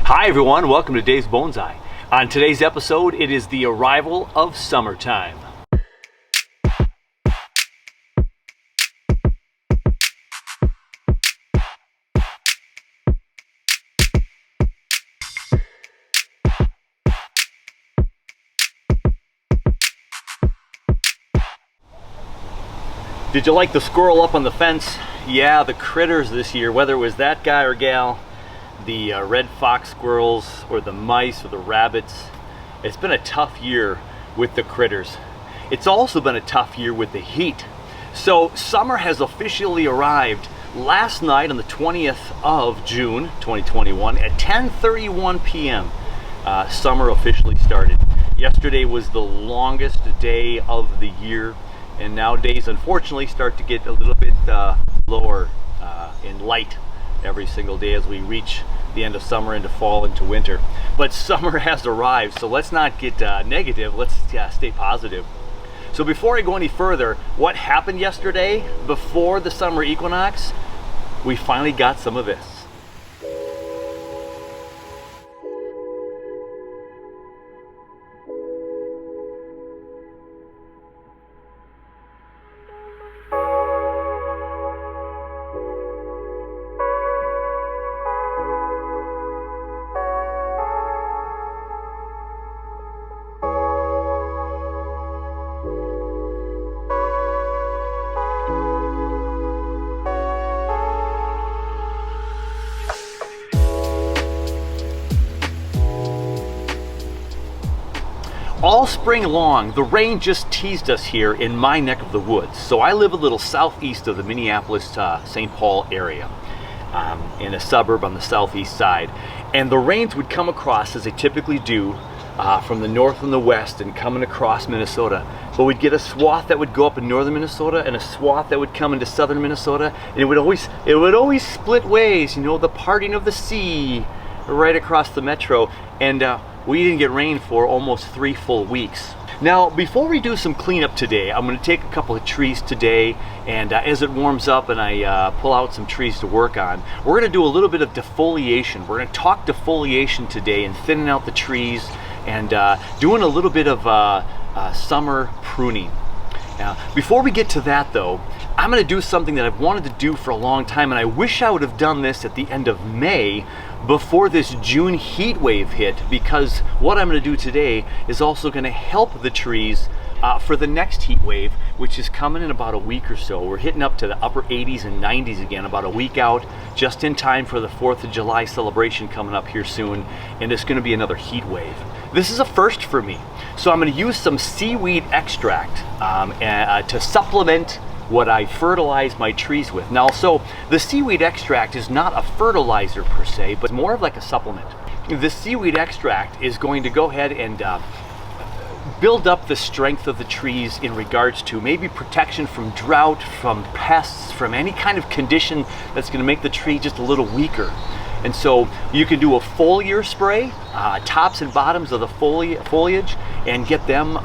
Hi everyone, welcome to Dave's Bonsai. On today's episode, it is the arrival of summertime. Did you like the squirrel up on the fence? Yeah, the critters this year, whether it was that guy or gal, the red fox squirrels or the mice or the rabbits, it's been a tough year with the critters. It's also been a tough year with the heat. So summer has officially arrived last night on the 20th of June 2021 at 10:31 p.m. Summer officially started. Yesterday was the longest day of the year, and now days unfortunately start to get a little bit lower in light every single day as we reach the end of summer into fall into winter. But summer has arrived, so let's not get negative, let's stay positive. So before I go any further, what happened yesterday before the summer equinox? We finally got some of this. All spring long, the rain just teased us here in my neck of the woods. So I live a little southeast of the Minneapolis, St. Paul area, in a suburb on the southeast side. And the rains would come across, as they typically do, from the north and the west and coming across Minnesota. But we'd get a swath that would go up in northern Minnesota and a swath that would come into southern Minnesota. And it would always split ways, you know, the parting of the sea right across the metro. And we didn't get rain for almost 3 full weeks. Now, before we do some cleanup today, I'm going to take a couple of trees today, and as it warms up and I pull out some trees to work on, we're going to do a little bit of defoliation. We're going to talk defoliation today and thinning out the trees and doing a little bit of summer pruning. Now, before we get to that though, I'm going to do something that I've wanted to do for a long time, and I wish I would have done this at the end of May before this June heat wave hit, because what I'm going to do today is also going to help the trees for the next heat wave, which is coming in about a week or so. We're hitting up to the upper 80s and 90s again, about a week out, just in time for the 4th of July celebration coming up here soon, and it's going to be another heat wave. This is a first for me, so I'm going to use some seaweed extract to supplement what I fertilize my trees with. Now, so the seaweed extract is not a fertilizer per se, but more of like a supplement. The seaweed extract is going to go ahead and build up the strength of the trees in regards to maybe protection from drought, from pests, from any kind of condition that's going to make the tree just a little weaker. And so you can do a foliar spray, tops and bottoms of the foliage, and get them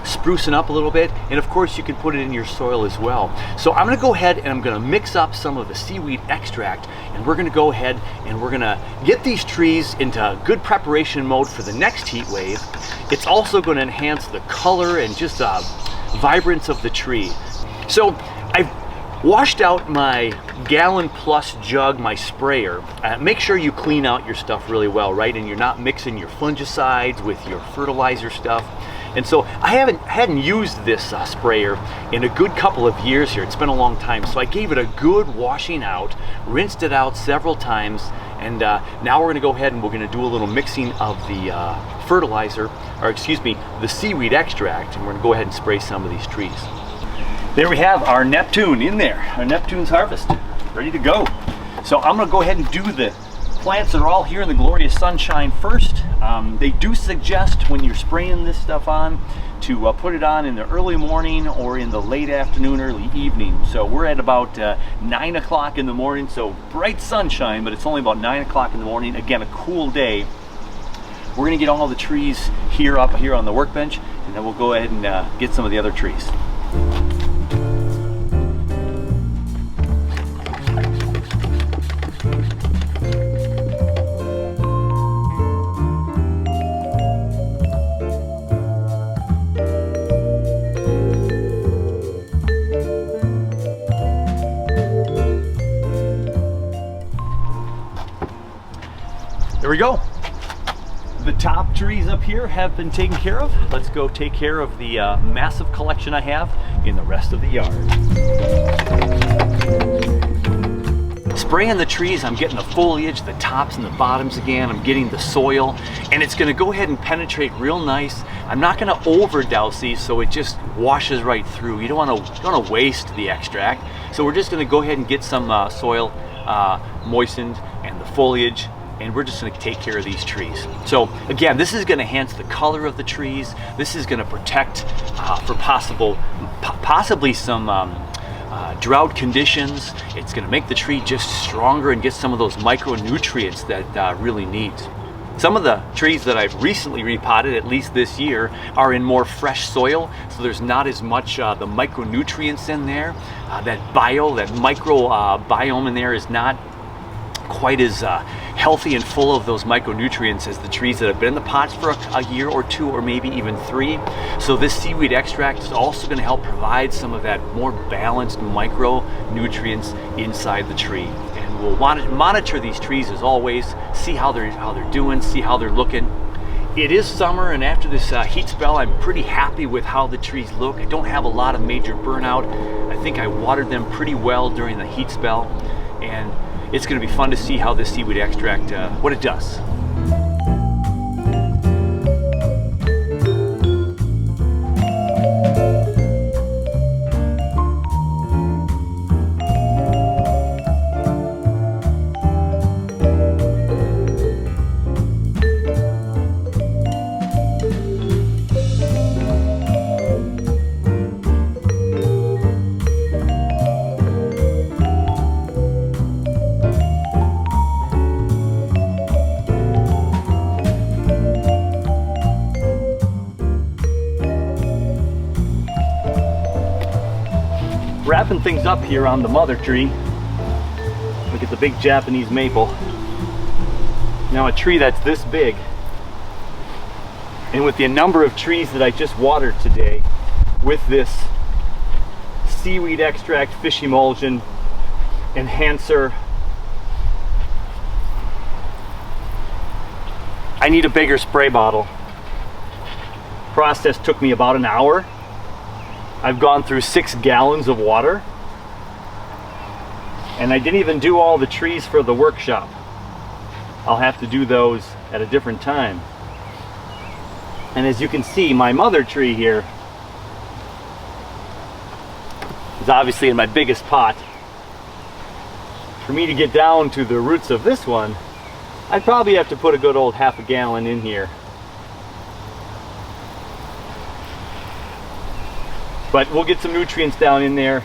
sprucing up a little bit, and of course you can put it in your soil as well. So I'm going to go ahead and I'm going to mix up some of the seaweed extract, and we're going to go ahead and we're going to get these trees into good preparation mode for the next heat wave. It's also going to enhance the color and just vibrance of the tree. So I've washed out my gallon-plus jug, my sprayer. Make sure you clean out your stuff really well, right? And you're not mixing your fungicides with your fertilizer stuff. And so I hadn't used this sprayer in a good couple of years here. It's been a long time. So I gave it a good washing out, rinsed it out several times, and now we're going to go ahead and we're going to do a little mixing of the fertilizer, or excuse me, the seaweed extract, and we're going to go ahead and spray some of these trees. There we have our Neptune in there, our Neptune's harvest, ready to go. So I'm going to go ahead and do the plants that are all here in the glorious sunshine first. They do suggest when you're spraying this stuff on to put it on in the early morning or in the late afternoon, early evening. So we're at about 9 o'clock in the morning, so bright sunshine, but it's only about 9 o'clock in the morning. Again, a cool day. We're going to get all the trees here up here on the workbench, and then we'll go ahead and get some of the other trees. There we go. The top trees up here have been taken care of. Let's go take care of the massive collection I have in the rest of the yard. Spraying the trees, I'm getting the foliage, the tops and the bottoms again. I'm getting the soil, and it's gonna go ahead and penetrate real nice. I'm not gonna overdouse these so it just washes right through. You don't wanna waste the extract. So we're just gonna go ahead and get some soil moistened and the foliage, and we're just gonna take care of these trees. So again, this is gonna enhance the color of the trees. This is gonna protect for possibly some drought conditions. It's gonna make the tree just stronger and get some of those micronutrients that really needs. Some of the trees that I've recently repotted, at least this year, are in more fresh soil, so there's not as much the micronutrients in there. That micro biome in there is not quite as healthy and full of those micronutrients as the trees that have been in the pots for a year or two, or maybe even 3. So this seaweed extract is also going to help provide some of that more balanced micronutrients inside the tree. And we'll want to monitor these trees as always, see how they're doing, see how they're looking. It is summer, and after this heat spell, I'm pretty happy with how the trees look. I don't have a lot of major burnout. I think I watered them pretty well during the heat spell, and it's going to be fun to see how this seaweed extract, what it does. Wrapping things up here on the mother tree. Look at the big Japanese maple. Now a tree that's this big, and with the number of trees that I just watered today with this seaweed extract fish emulsion enhancer, I need a bigger spray bottle. Process took me about an hour. I've gone through 6 gallons of water, and I didn't even do all the trees for the workshop. I'll have to do those at a different time. And as you can see, my mother tree here is obviously in my biggest pot. For me to get down to the roots of this one, I'd probably have to put a good old half a gallon in here. But we'll get some nutrients down in there.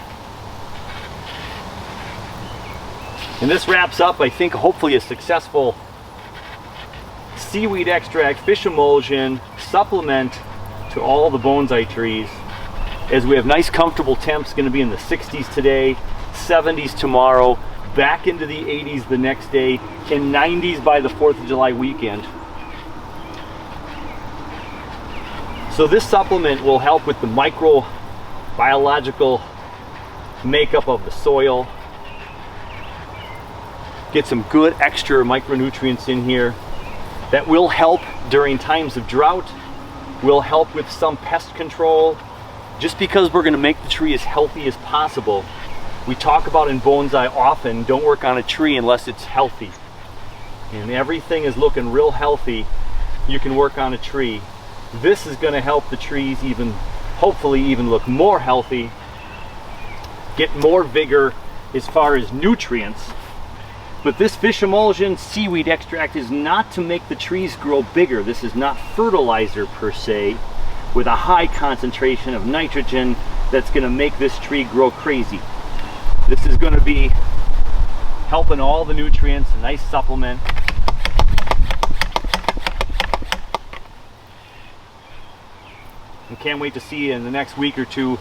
And this wraps up, I think, hopefully a successful seaweed extract, fish emulsion, supplement to all the bonsai trees. As we have nice comfortable temps, going to be in the 60s today, 70s tomorrow, back into the 80s the next day, and 90s by the 4th of July weekend. So this supplement will help with the microbiological makeup of the soil. Get some good extra micronutrients in here that will help during times of drought, will help with some pest control. Just because we're going to make the tree as healthy as possible, we talk about in bonsai often, don't work on a tree unless it's healthy. And everything is looking real healthy, you can work on a tree. This is going to help the trees even, hopefully even look more healthy, get more vigor as far as nutrients. But this fish emulsion seaweed extract is not to make the trees grow bigger. This is not fertilizer per se, with a high concentration of nitrogen that's going to make this tree grow crazy. This is going to be helping all the nutrients, a nice supplement. And can't wait to see in the next week or two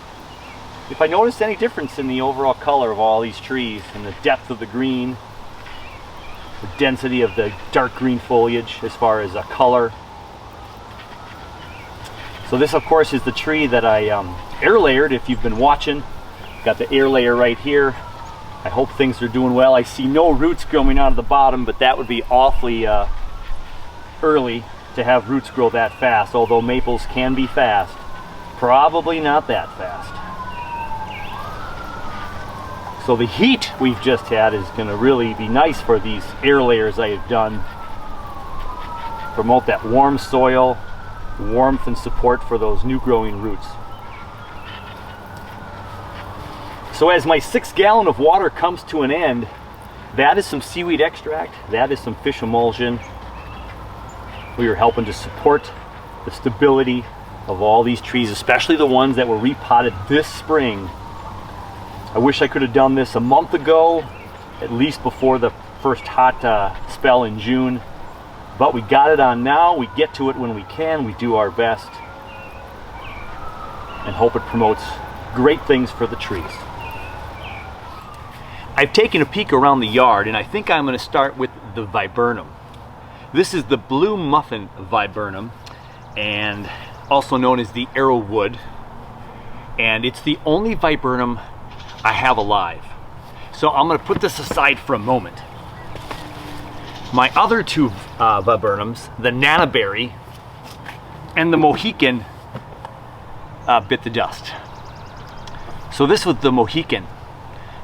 if I notice any difference in the overall color of all these trees, and the depth of the green, the density of the dark green foliage as far as a color. So this, of course, is the tree that I air layered. If you've been watching, got the air layer right here. I hope things are doing well. I see no roots growing out of the bottom, but that would be awfully early to have roots grow that fast, although maples can be fast. Probably not that fast. So the heat we've just had is going to really be nice for these air layers I have done. Promote that warm soil, warmth and support for those new growing roots. So as my 6 gallon of water comes to an end, that is some seaweed extract, that is some fish emulsion. We are helping to support the stability of all these trees, especially the ones that were repotted this spring. I wish I could have done this a month ago, at least before the first hot spell in June. But we got it on now. We get to it when we can. We do our best and hope it promotes great things for the trees. I've taken a peek around the yard, and I think I'm going to start with the viburnum. This is the blue muffin viburnum, and also known as the arrowwood, and it's the only viburnum I have alive. So I'm going to put this aside for a moment. My other two viburnums, the Nanaberry and the Mohican, bit the dust. So this was the Mohican,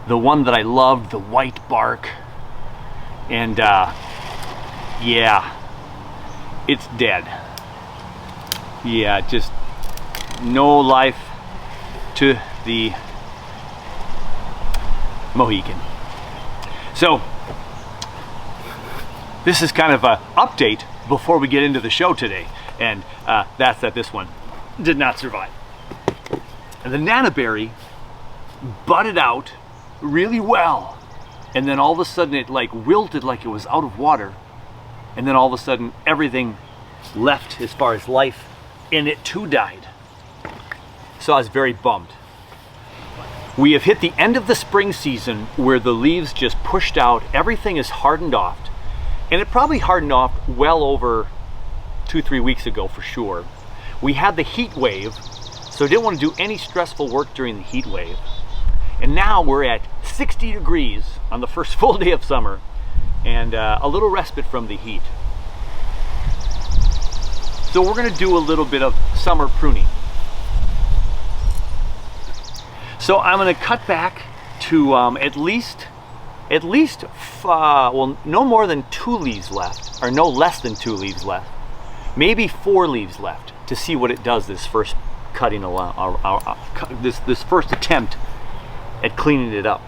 the one that I loved, the white bark, and yeah, it's dead. Yeah, just no life to the Mohican. So this is kind of an update before we get into the show today, and that's that this one did not survive. And the Nanaberry budded out really well, and then all of a sudden it like wilted like it was out of water, and then all of a sudden everything left as far as life, and it too died. So I was very bummed. We have hit the end of the spring season where the leaves just pushed out, everything is hardened off, and it probably hardened off well over 2-3 weeks ago for sure. We had the heat wave, so didn't want to do any stressful work during the heat wave. And now we're at 60 degrees on the first full day of summer, and a little respite from the heat. So we're going to do a little bit of summer pruning. So I'm going to cut back to at least, well, no more than 2 leaves left, or no less than 2 leaves left, maybe 4 leaves left, to see what it does this first cutting along, this first attempt at cleaning it up.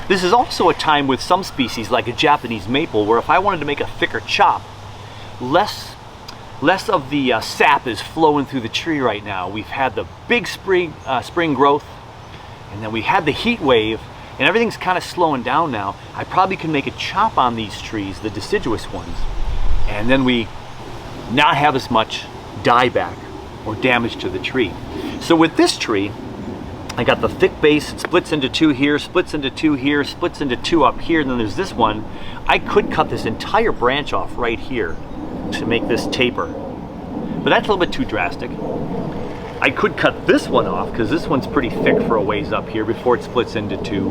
This is also a time with some species, like a Japanese maple, where if I wanted to make a thicker chop, less of the sap is flowing through the tree right now. We've had the big spring growth, and then we had the heat wave, and everything's kind of slowing down now. I probably can make a chop on these trees, the deciduous ones, and then we not have as much dieback or damage to the tree. So with this tree, I got the thick base, it splits into 2 here, splits into 2 here, splits into 2 up here, and then there's this one. I could cut this entire branch off right here to make this taper, but that's a little bit too drastic. I could cut this one off because this one's pretty thick for a ways up here before it splits into 2.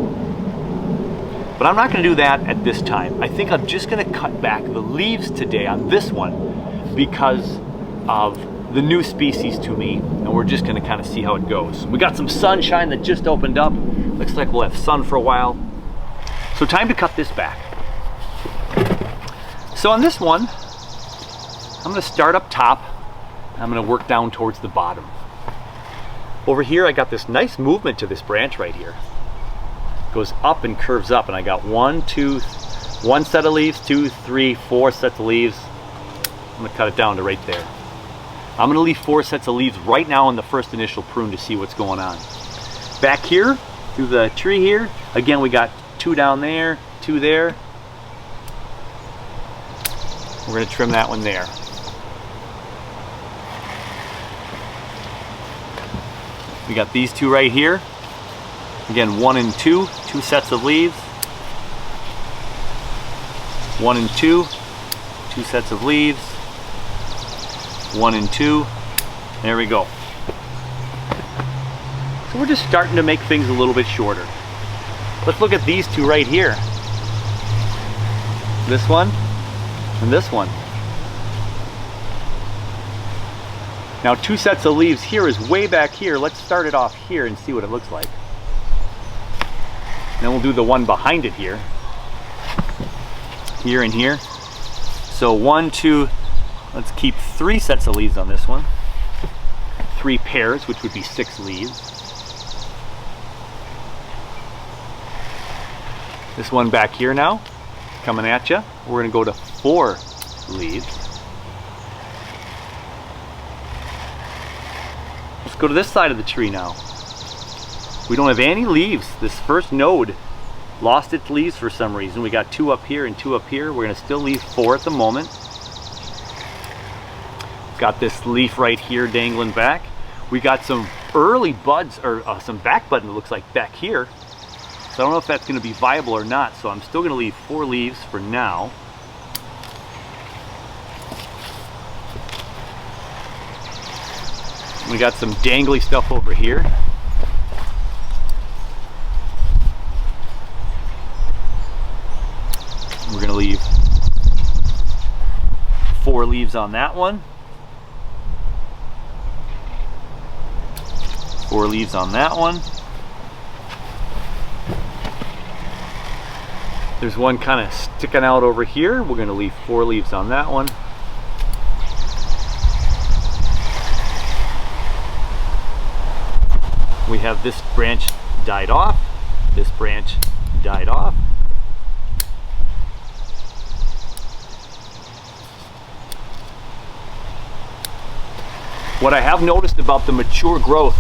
But I'm not going to do that at this time. I think I'm just going to cut back the leaves today on this one because of the new species to me, and we're just going to kind of see how it goes. We got some sunshine that just opened up. Looks like we'll have sun for a while. So time to cut this back. So on this one, I'm going to start up top, and I'm going to work down towards the bottom. Over here, I got this nice movement to this branch right here. It goes up and curves up, and I got 1 set of leaves, 2, 3, 4 sets of leaves. I'm going to cut it down to right there. I'm going to leave 4 sets of leaves right now in the first initial prune to see what's going on. Back here, through the tree here, again we got 2 down there, 2 there. We're going to trim that one there. We got these 2 right here. Again, 1 and 2, 2 sets of leaves. 1 and 2, 2 sets of leaves. 1 and 2. There we go. So we're just starting to make things a little bit shorter. Let's look at these 2 right here. this one, and this one. Now 2 sets of leaves here is way back here. Let's start it off here and see what it looks like. Then we'll do the one behind it here. Here and here. So 1, 2, let's keep 3 sets of leaves on this one. 3 pairs, which would be 6 leaves. This one back here now, coming at you. We're gonna go to 4 leaves. Let's go to this side of the tree now. We don't have any leaves. This first node lost its leaves for some reason. We got 2 up here and 2 up here. We're gonna still leave 4 at the moment. Got this leaf right here dangling back. We got some early buds, or some back bud, it looks like, back here. So I don't know if that's gonna be viable or not, so I'm still gonna leave 4 leaves for now. We got some dangly stuff over here. We're gonna leave 4 leaves on that one. 4 leaves on that one. There's one kind of sticking out over here. We're gonna leave 4 leaves on that one. We have this branch died off. This branch died off. What I have noticed about the mature growth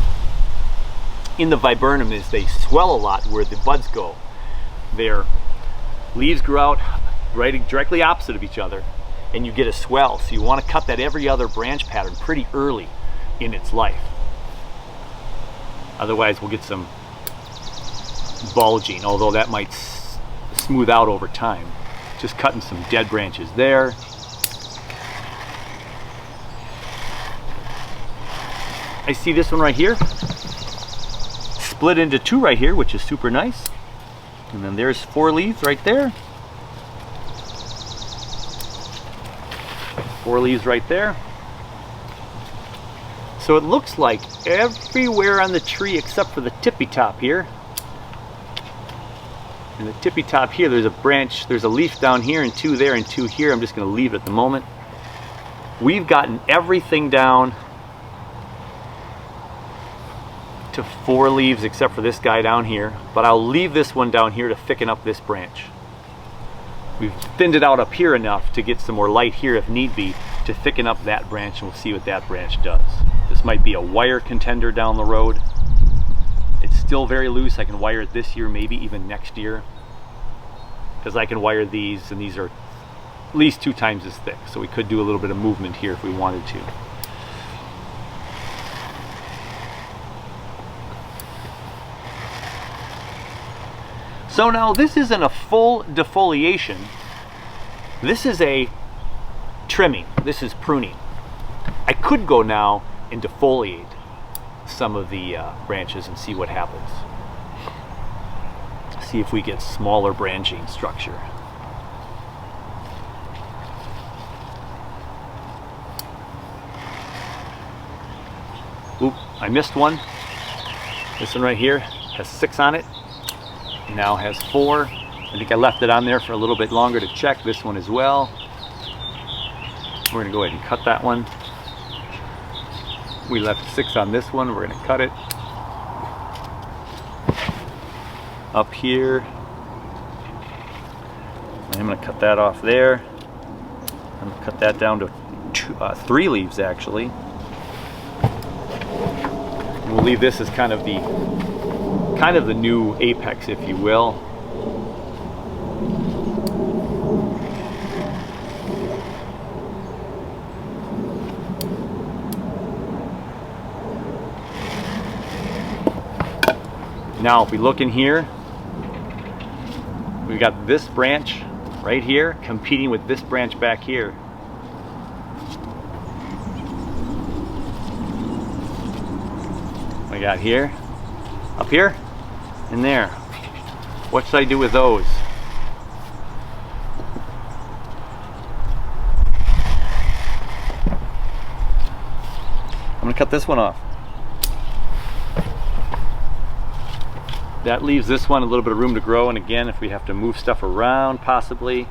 in the viburnum is they swell a lot where the buds go. Their leaves grow out directly opposite of each other, and you get a swell. So you want to cut that every other branch pattern pretty early in its life. Otherwise we'll get some bulging, although that might smooth out over time. Just cutting some dead branches there. I see this one right here, split into 2 right here, which is super nice. And then there's 4 leaves right there. 4 leaves right there. So it looks like everywhere on the tree except for the tippy top here. And the tippy top here, there's a branch, there's a leaf down here and 2 there and 2 here. I'm just gonna leave it at the moment. We've gotten everything down to 4 leaves except for this guy down here, but I'll leave this one down here to thicken up this branch. We've thinned it out up here enough to get some more light here if need be to thicken up that branch, and we'll see what that branch does. This might be a wire contender down the road. It's still very loose. I can wire it this year, maybe even next year, because I can wire these, and these are at least 2 times as thick, so we could do a little bit of movement here if we wanted to. So now this isn't a full defoliation. This is a trimming. This is pruning. I could go now and defoliate some of the branches and see what happens. See if we get smaller branching structure. Oop, I missed one. This one right here has 6 on it. Now has 4. I think I left it on there for a little bit longer to check. This one as well. We're gonna go ahead and cut that one. We left 6 on this one. We're gonna cut it. Up here. I'm gonna cut that off there. I'm gonna cut that down to 3 leaves actually. We'll leave this as kind of the new apex, if you will. Now if we look in here, we've got this branch right here competing with this branch back here. We got here, up here, and there. What should I do with those? cut this one off. That leaves this one a little bit of room to grow, and again, if we have to move stuff around possibly,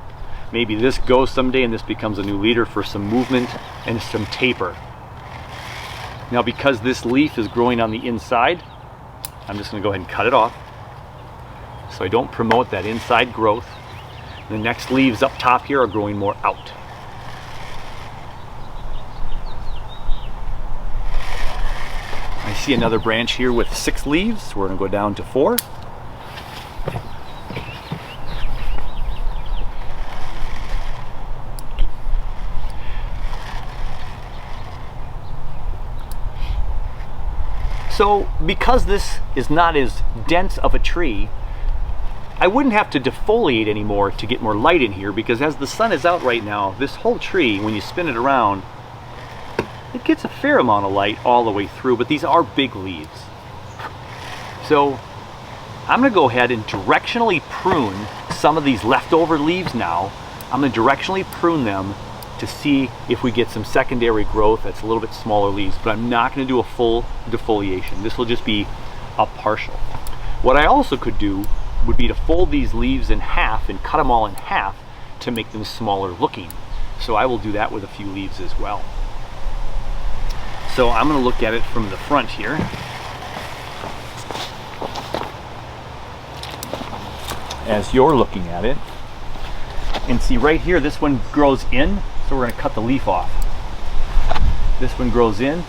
maybe this goes someday and this becomes a new leader for some movement and some taper. Now because this leaf is growing on the inside, I'm just going to go ahead and cut it off so I don't promote that inside growth. The next leaves up top here are growing more out. I see another branch here with 6 leaves. We're going to go down to 4. So because this is not as dense of a tree, I wouldn't have to defoliate anymore to get more light in here, because as the sun is out right now, this whole tree, when you spin it around, it gets a fair amount of light all the way through, but these are big leaves. So I'm going to go ahead and directionally prune some of these leftover leaves now. I'm going to directionally prune them to see if we get some secondary growth that's a little bit smaller leaves, but I'm not going to do a full defoliation. This will just be a partial. What I also could do would be to fold these leaves in half and cut them all in half to make them smaller looking. So I will do that with a few leaves as well. So I'm going to look at it from the front here. As you're looking at it, and see right here, this one grows in, so we're going to cut the leaf off. This one grows in,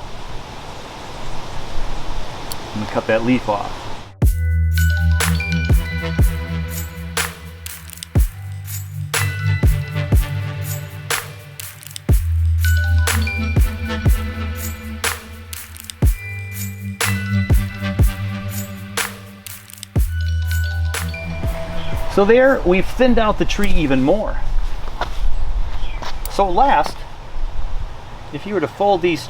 I'm going to cut that leaf off. So there, we've thinned out the tree even more. So last, if you were to fold these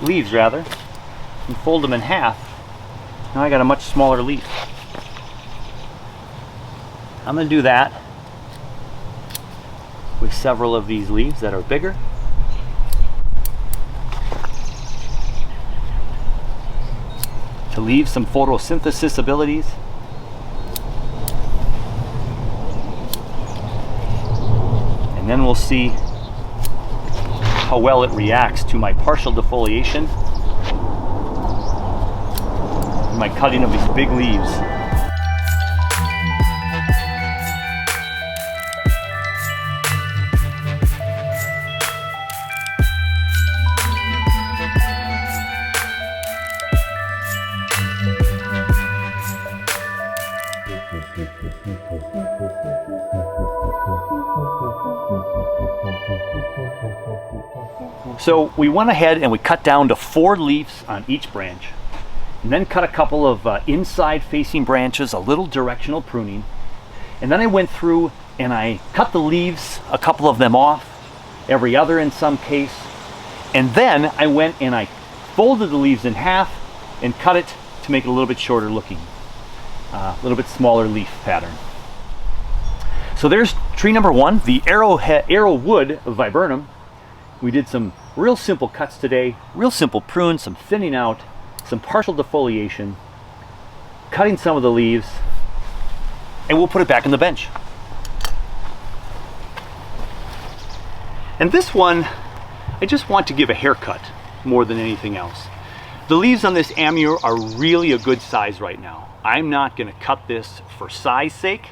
leaves rather, and fold them in half, now I got a much smaller leaf. I'm going to do that with several of these leaves that are bigger. To leave some photosynthesis abilities. And then we'll see how well it reacts to my partial defoliation and my cutting of these big leaves. So we went ahead and we cut down to 4 leaves on each branch, and then cut a couple of inside facing branches, a little directional pruning, and then I went through and I cut the leaves, a couple of them off, every other in some case, and then I went and I folded the leaves in half and cut it to make it a little bit shorter looking, a little bit smaller leaf pattern. So there's tree number 1, the arrowwood viburnum. We did some real simple cuts today, real simple prunes, some thinning out, some partial defoliation, cutting some of the leaves, and we'll put it back in the bench. And this one, I just want to give a haircut more than anything else. The leaves on this amur are really a good size right now. I'm not going to cut this for size sake.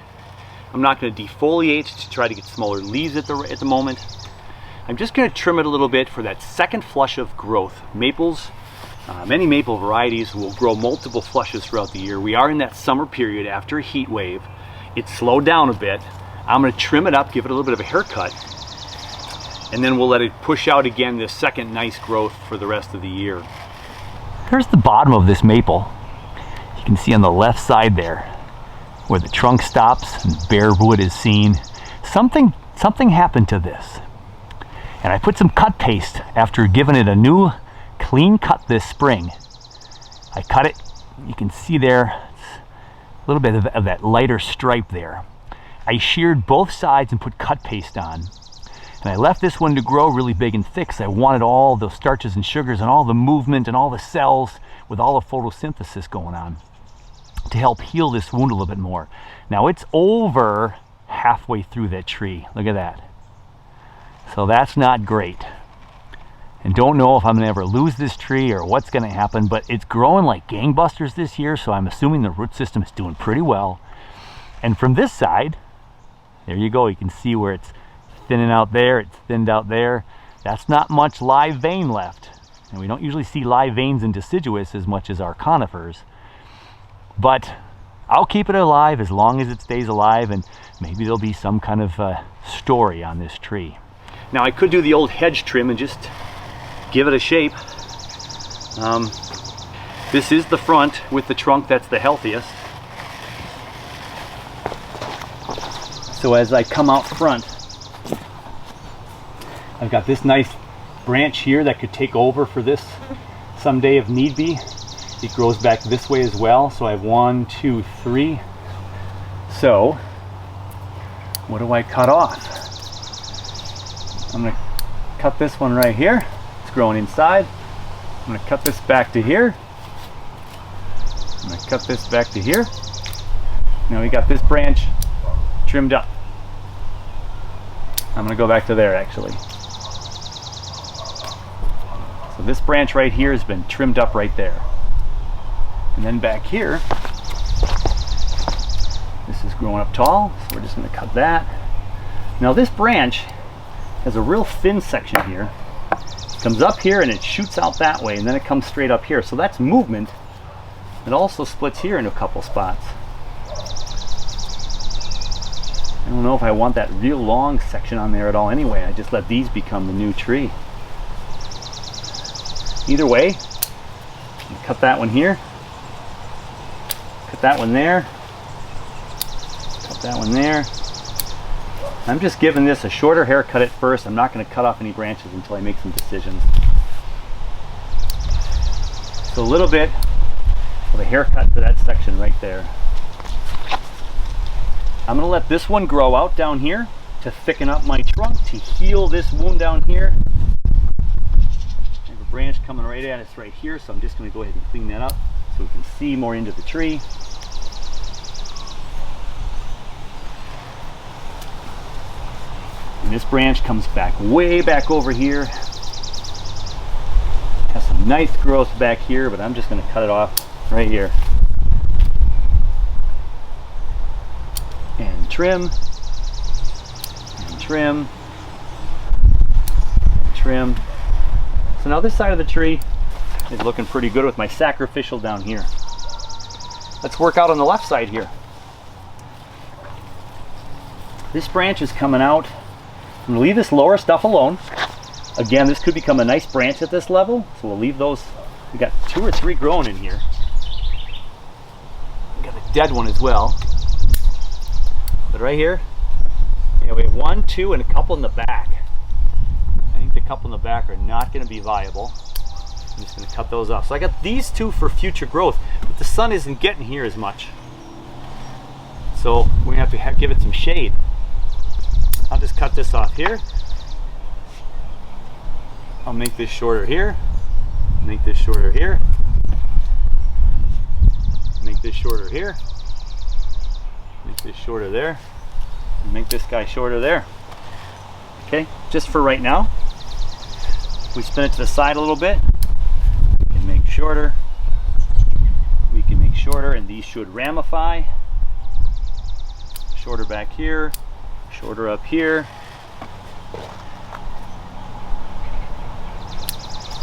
I'm not going to defoliate to try to get smaller leaves at the moment. I'm just going to trim it a little bit for that second flush of growth. Maples, many maple varieties will grow multiple flushes throughout the year. We are in that summer period after a heat wave. It's slowed down a bit. I'm going to trim it up, give it a little bit of a haircut, and then we'll let it push out again this second nice growth for the rest of the year. Here's the bottom of this maple. You can see on the left side there where the trunk stops and bare wood is seen. Something happened to this. And I put some cut paste after giving it a new clean cut this spring. I cut it, you can see there, a little bit of that lighter stripe there. I sheared both sides and put cut paste on. And I left this one to grow really big and thick because I wanted all those starches and sugars and all the movement and all the cells with all the photosynthesis going on to help heal this wound a little bit more. Now it's over halfway through that tree. Look at that. So that's not great. And don't know if I'm gonna ever lose this tree or what's gonna happen, but it's growing like gangbusters this year, so I'm assuming the root system is doing pretty well. And from this side, there you go, you can see where it's thinning out there, it's thinned out there. That's not much live vein left. And we don't usually see live veins in deciduous as much as our conifers. But I'll keep it alive as long as it stays alive, and maybe there'll be some kind of story on this tree. Now I could do the old hedge trim and just give it a shape. This is the front with the trunk that's the healthiest. So as I come out front, I've got this nice branch here that could take over for this someday if need be. It grows back this way as well. So I have 1, 2, 3. So what do I cut off? I'm going to cut this one right here. It's growing inside. I'm going to cut this back to here. I'm going to cut this back to here. Now we got this branch trimmed up. I'm going to go back to there actually. So this branch right here has been trimmed up right there. And then back here, this is growing up tall, so we're just going to cut that. Now this branch has a real thin section here. It comes up here and it shoots out that way, and then it comes straight up here. So that's movement. It also splits here into a couple spots. I don't know if I want that real long section on there at all anyway. I just let these become the new tree. Either way, cut that one here. Cut that one there. Cut that one there. I'm just giving this a shorter haircut at first. I'm not going to cut off any branches until I make some decisions. So a little bit of a haircut to that section right there. I'm going to let this one grow out down here to thicken up my trunk, to heal this wound down here. I have a branch coming right at us right here, so I'm just going to go ahead and clean that up so we can see more into the tree. And this branch comes back way back over here. Has some nice growth back here, but I'm just going to cut it off right here. And trim. And trim. And trim. So now this side of the tree is looking pretty good with my sacrificial down here. Let's work out on the left side here. This branch is coming out. I'm going to leave this lower stuff alone. Again, this could become a nice branch at this level, so we'll leave those. We got 2 or 3 growing in here. We got a dead one as well. But right here, yeah, we have 1, 2, and a couple in the back. I think the couple in the back are not going to be viable. I'm just going to cut those off. So I got these 2 for future growth, but the sun isn't getting here as much. So we're going to have to give it some shade. I'll just cut this off here. I'll make this shorter here. Make this shorter here. Make this shorter here. Make this shorter there. And make this guy shorter there. Okay, just for right now. If we spin it to the side a little bit, we can make shorter. We can make shorter, and these should ramify. Shorter back here. Shorter up here.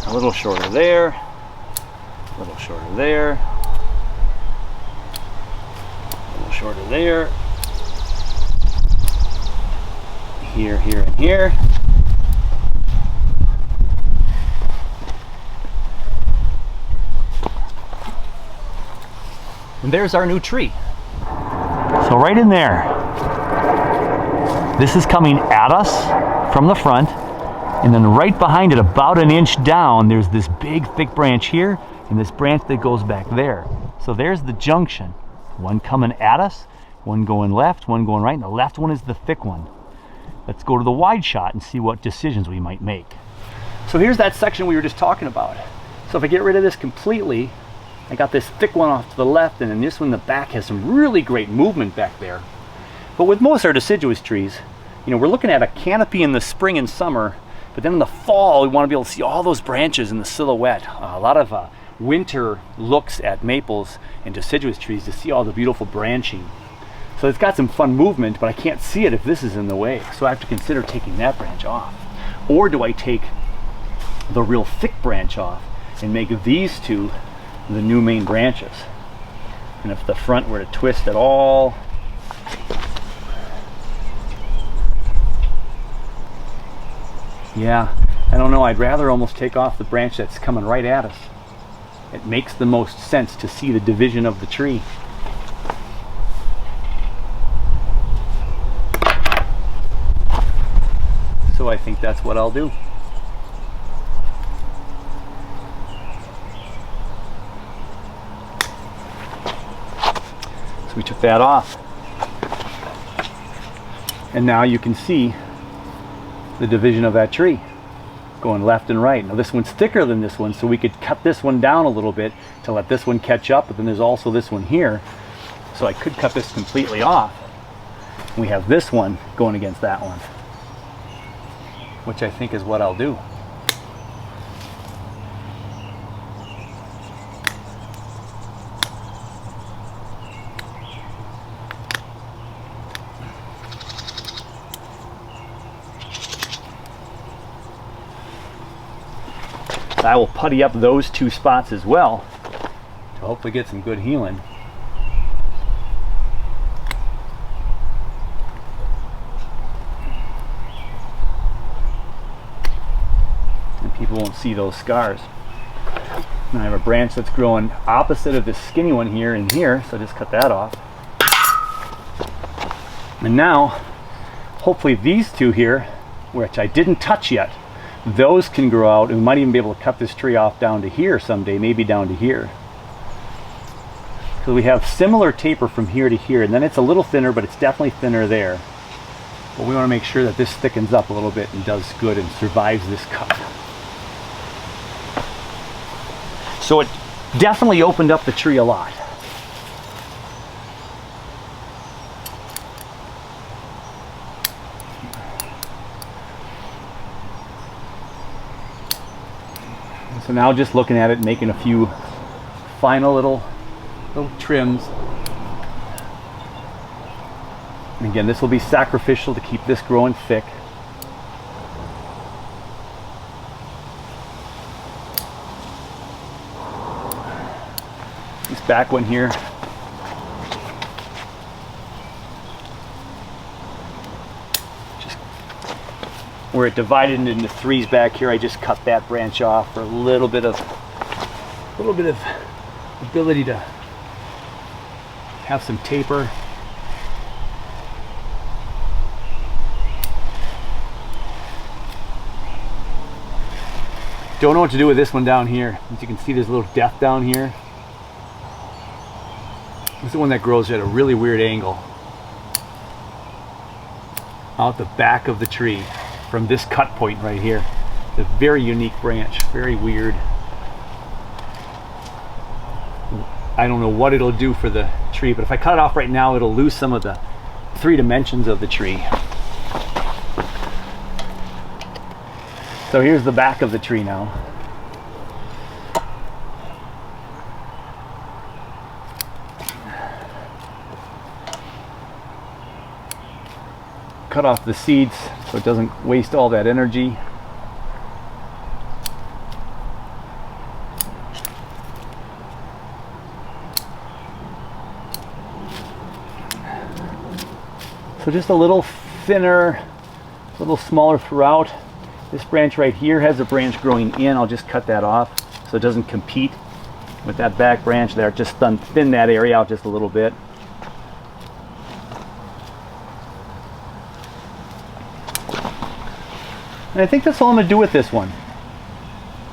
A little shorter there. A little shorter there. A little shorter there. Here, here, and here. And there's our new tree. So right in there, this is coming at us from the front, and then right behind it, about an inch down, there's this big thick branch here, and this branch that goes back there. So there's the junction. One coming at us, one going left, one going right, and the left one is the thick one. let's go to the wide shot and see what decisions we might make. So here's that section we were just talking about. So if I get rid of this completely, I got this thick one off to the left, and then this one in the back has some really great movement back there. But with most of our deciduous trees, you know, we're looking at a canopy in the spring and summer, but then in the fall we want to be able to see all those branches in the silhouette. A lot of winter looks at maples and deciduous trees to see all the beautiful branching. So it's got some fun movement, but I can't see it if this is in the way. So I have to consider taking that branch off. Or do I take the real thick branch off and make these two the new main branches? And if the front were to twist at all, yeah, I don't know, I'd rather almost take off the branch that's coming right at us. It makes the most sense to see the division of the tree. So I think that's what I'll do. So we took that off. And now you can see the division of that tree going left and right. Now this one's thicker than this one, so we could cut this one down a little bit to let this one catch up, but then there's also this one here. So I could cut this completely off. We have this one going against that one, which I think is what I'll do. I will putty up those two spots as well to hopefully get some good healing. And people won't see those scars. And I have a branch that's growing opposite of this skinny one here and here, so I just cut that off. And now, hopefully these two here, which I didn't touch yet, those can grow out, and we might even be able to cut this tree off down to here someday, maybe down to here. So we have similar taper from here to here, and then it's a little thinner, but it's definitely thinner there. But we want to make sure that this thickens up a little bit and does good and survives this cut. So it definitely opened up the tree a lot. So now just looking at it, making a few final little trims. And again, this will be sacrificial to keep this growing thick. This back one here, where it divided into threes back here, I just cut that branch off for a little bit of ability to have some taper. Don't know what to do with this one down here. As you can see, there's a little depth down here. This is the one that grows at a really weird angle out the back of the tree. From this cut point right here. It's a very unique branch, very weird. I don't know what it'll do for the tree, but if I cut it off right now, it'll lose some of the 3 dimensions of the tree. So here's the back of the tree now. Cut off the seeds so it doesn't waste all that energy. So just a little thinner, a little smaller throughout. This branch right here has a branch growing in. I'll just cut that off so it doesn't compete with that back branch there. Just thin that area out just a little bit. And I think that's all I'm going to do with this one.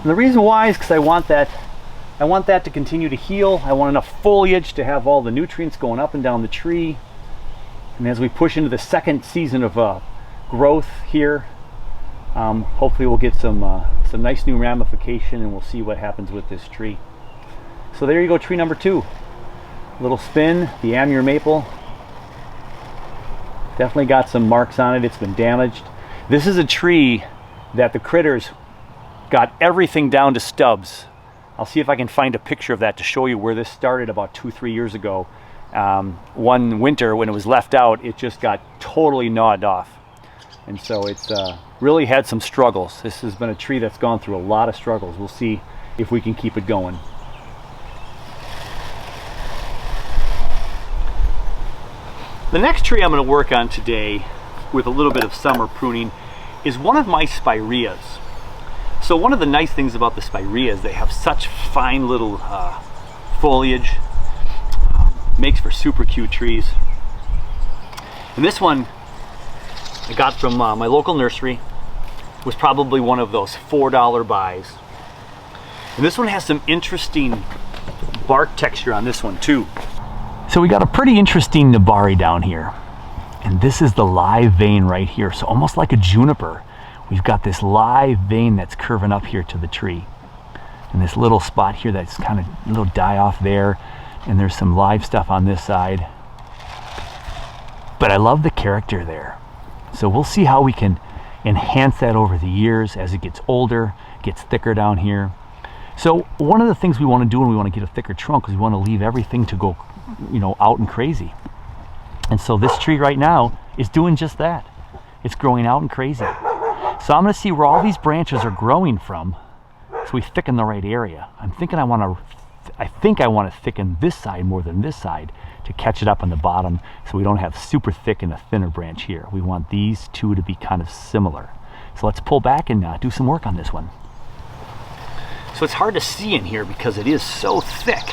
And the reason why is because I want that to continue to heal. I want enough foliage to have all the nutrients going up and down the tree. And as we push into the second season of growth here. Hopefully we'll get some nice new ramification, and we'll see what happens with this tree. So there you go, tree number 2. Little spin, the Amur maple. Definitely got some marks on it. It's been damaged. This is a tree that the critters got everything down to stubs. I'll see if I can find a picture of that to show you where this started about 2-3 years ago. One winter when it was left out, it just got totally gnawed off. And so it's really had some struggles. This has been a tree that's gone through a lot of struggles. We'll see if we can keep it going. The next tree I'm going to work on today with a little bit of summer pruning is one of my spireas. So one of the nice things about the spireas, they have such fine little foliage. Makes for super cute trees. And this one I got from my local nursery. Was probably one of those $4 buys. And this one has some interesting bark texture on this one too. So we got a pretty interesting Nabari down here. And this is the live vein right here. So almost like a juniper, we've got this live vein that's curving up here to the tree. And this little spot here that's kind of a little die off there. And there's some live stuff on this side. But I love the character there. So we'll see how we can enhance that over the years as it gets older, gets thicker down here. So one of the things we want to do when we want to get a thicker trunk is we want to leave everything to go, you know, out and crazy. And so this tree right now is doing just that. It's growing out and crazy. So I'm going to see where all these branches are growing from so we thicken the right area. I think I want to thicken this side more than this side to catch it up on the bottom so we don't have super thick and a thinner branch here. We want these two to be kind of similar. So let's pull back and do some work on this one. So it's hard to see in here because it is so thick,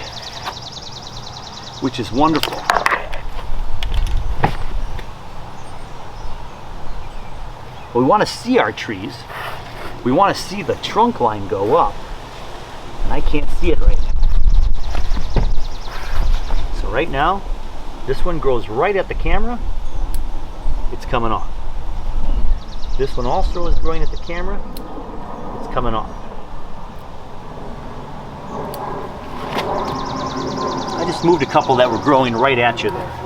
which is wonderful. But we want to see our trees. We want to see the trunk line go up. And I can't see it right now. So right now, this one grows right at the camera. It's coming off. This one also is growing at the camera. It's coming off. I just moved a couple that were growing right at you there.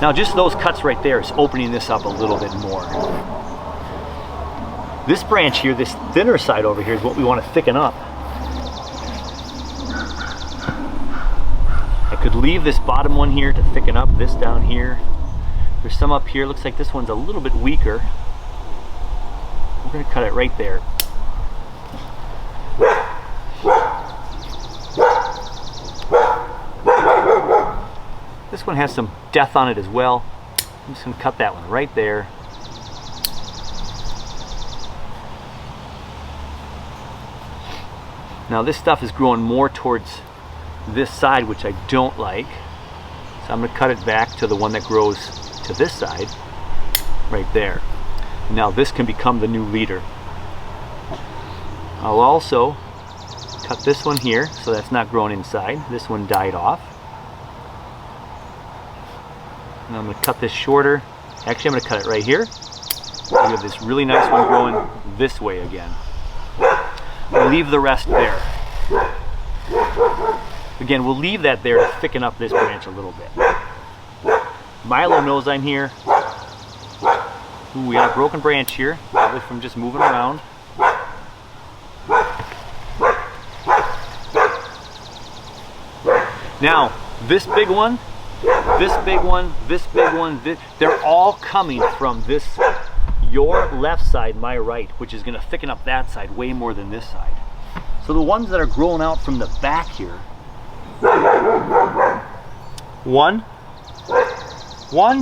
Now just those cuts right there is opening this up a little bit more. This branch here, this thinner side over here is what we want to thicken up. I could leave this bottom one here to thicken up this down here. There's some up here, looks like this one's a little bit weaker. We're going to cut it right there. This one has some depth on it as well. I'm just going to cut that one right there. Now this stuff is growing more towards this side, which I don't like. So I'm going to cut it back to the one that grows to this side, right there. Now this can become the new leader. I'll also cut this one here, so that's not growing inside. This one died off. And I'm going to cut this shorter. Actually, I'm going to cut it right here. We have this really nice one growing this way again. We'll leave the rest there. Again, we'll leave that there to thicken up this branch a little bit. Milo knows I'm here. Ooh, we got a broken branch here, probably from just moving around. Now, this big one, this big one, this big one, they're all coming from this, your left side, my right, which is going to thicken up that side way more than this side. So the ones that are growing out from the back here, one,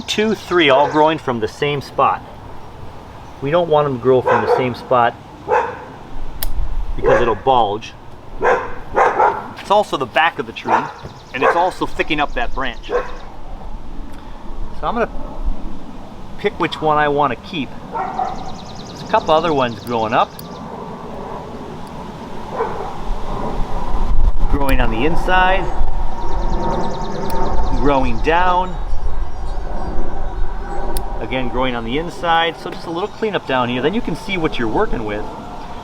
two, three, all growing from the same spot. We don't want them to grow from the same spot because it'll bulge. It's also the back of the tree, and it's also thickening up that branch. So I'm going to pick which one I want to keep. There's a couple other ones growing up. Growing on the inside. Growing down. again growing on the inside, so just a little cleanup down here. Then you can see what you're working with.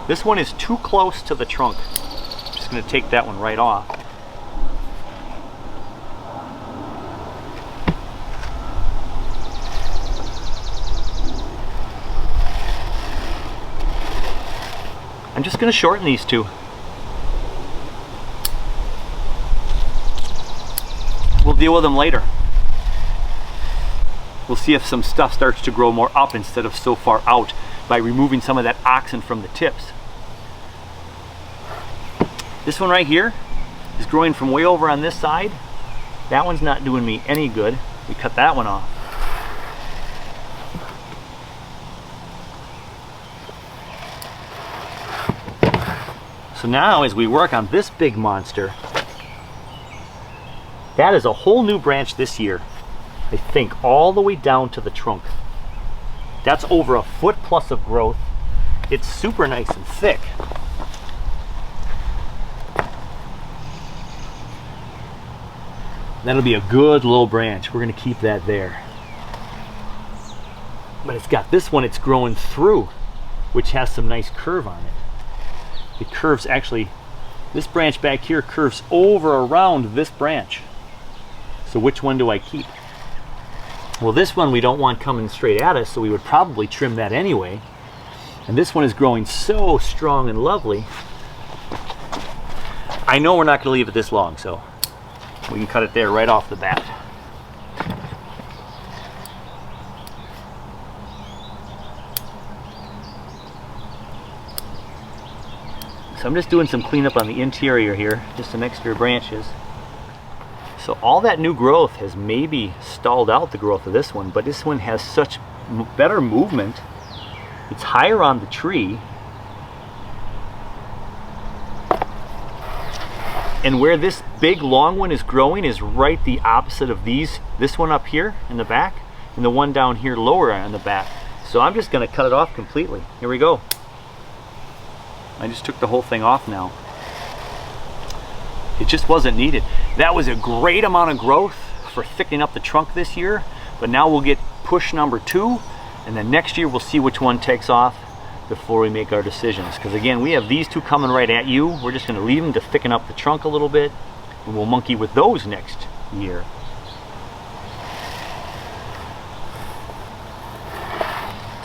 This one is too close to the trunk. I'm just going to take that one right off. I'm just going to shorten these two. We'll deal with them later. We'll see if some stuff starts to grow more up instead of so far out by removing some of that oxen from the tips. This one right here is growing from way over on this side. That one's not doing me any good. We cut that one off. So now as we work on this big monster, that is a whole new branch this year. I think all the way down to the trunk. That's over a foot plus of growth. It's super nice and thick. That'll be a good little branch. We're going to keep that there. But it's got this one it's growing through, which has some nice curve on it. It curves actually, this branch back here curves over around this branch. So which one do I keep? Well, this one we don't want coming straight at us, so we would probably trim that anyway. And this one is growing so strong and lovely. I know we're not going to leave it this long, so we can cut it there right off the bat. So I'm just doing some cleanup on the interior here, just some extra branches. So all that new growth has maybe stalled out the growth of this one, but this one has such better movement. It's higher on the tree. And where this big long one is growing is right the opposite of these. This one up here in the back and the one down here lower on the back. So I'm just going to cut it off completely. Here we go. I just took the whole thing off now. It just wasn't needed. That was a great amount of growth for thickening up the trunk this year, but now we'll get push number 2, and then next year we'll see which one takes off before we make our decisions. Because again, we have these two coming right at you. We're just going to leave them to thicken up the trunk a little bit, and we'll monkey with those next year.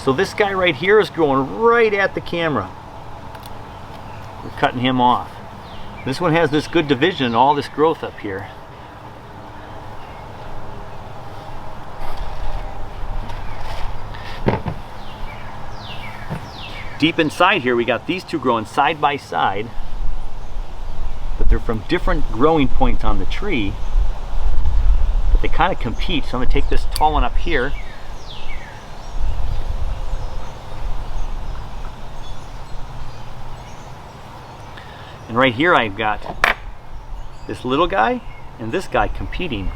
So this guy right here is growing right at the camera. We're cutting him off. This one has this good division and all this growth up here. Deep inside here we got these two growing side by side, but they're from different growing points on the tree, but they kind of compete. So I'm going to take this tall one up here. And right here I've got this little guy and this guy competing.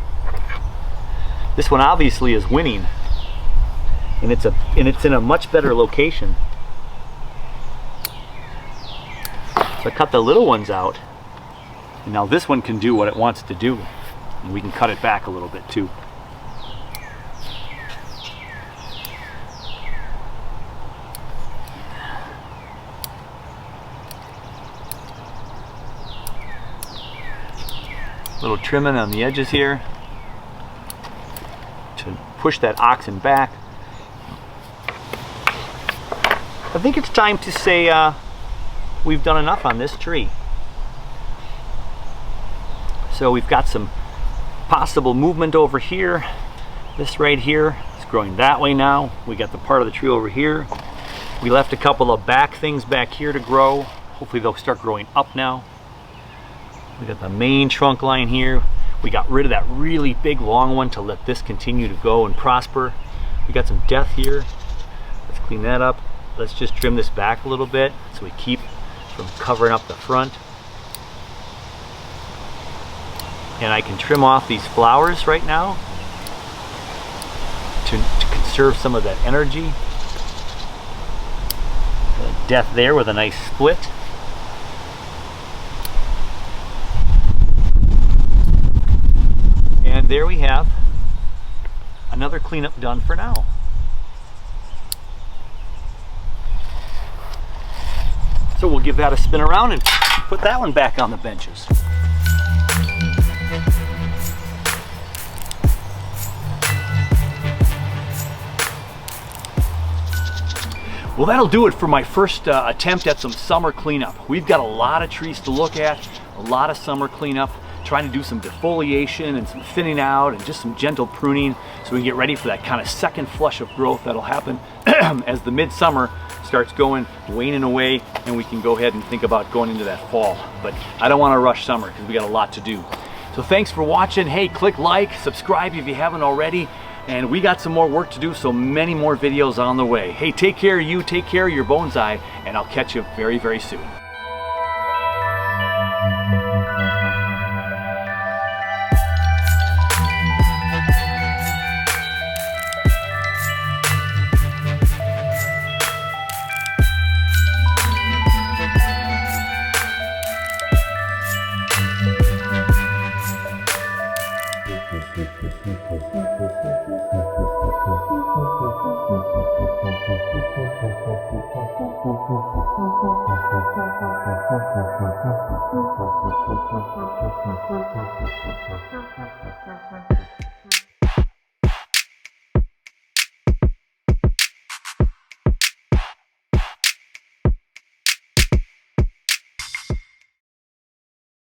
This one obviously is winning, and it's in a much better location. So I cut the little ones out, and now this one can do what it wants to do, and we can cut it back a little bit too. Little trimming on the edges here to push that oxen back. I think it's time to say we've done enough on this tree. So we've got some possible movement over here. This right here is growing that way now. We got the part of the tree over here. We left a couple of back things back here to grow. Hopefully they'll start growing up now. We got the main trunk line here. We got rid of that really big long one to let this continue to go and prosper. We got some depth here. Let's clean that up. Let's just trim this back a little bit so we keep from covering up the front. And I can trim off these flowers right now to conserve some of that energy. Depth there with a nice split. And there we have another cleanup done for now. So we'll give that a spin around and put that one back on the benches. Well, that'll do it for my first attempt at some summer cleanup. We've got a lot of trees to look at, a lot of summer cleanup, trying to do some defoliation and some thinning out and just some gentle pruning so we can get ready for that kind of second flush of growth that'll happen as the midsummer starts waning away, and we can go ahead and think about going into that fall. But I don't want to rush summer because we got a lot to do. So thanks for watching. Hey, click like, subscribe if you haven't already. And we got some more work to do, so many more videos on the way. Hey, take care of you, take care of your bonsai, and I'll catch you very, very soon.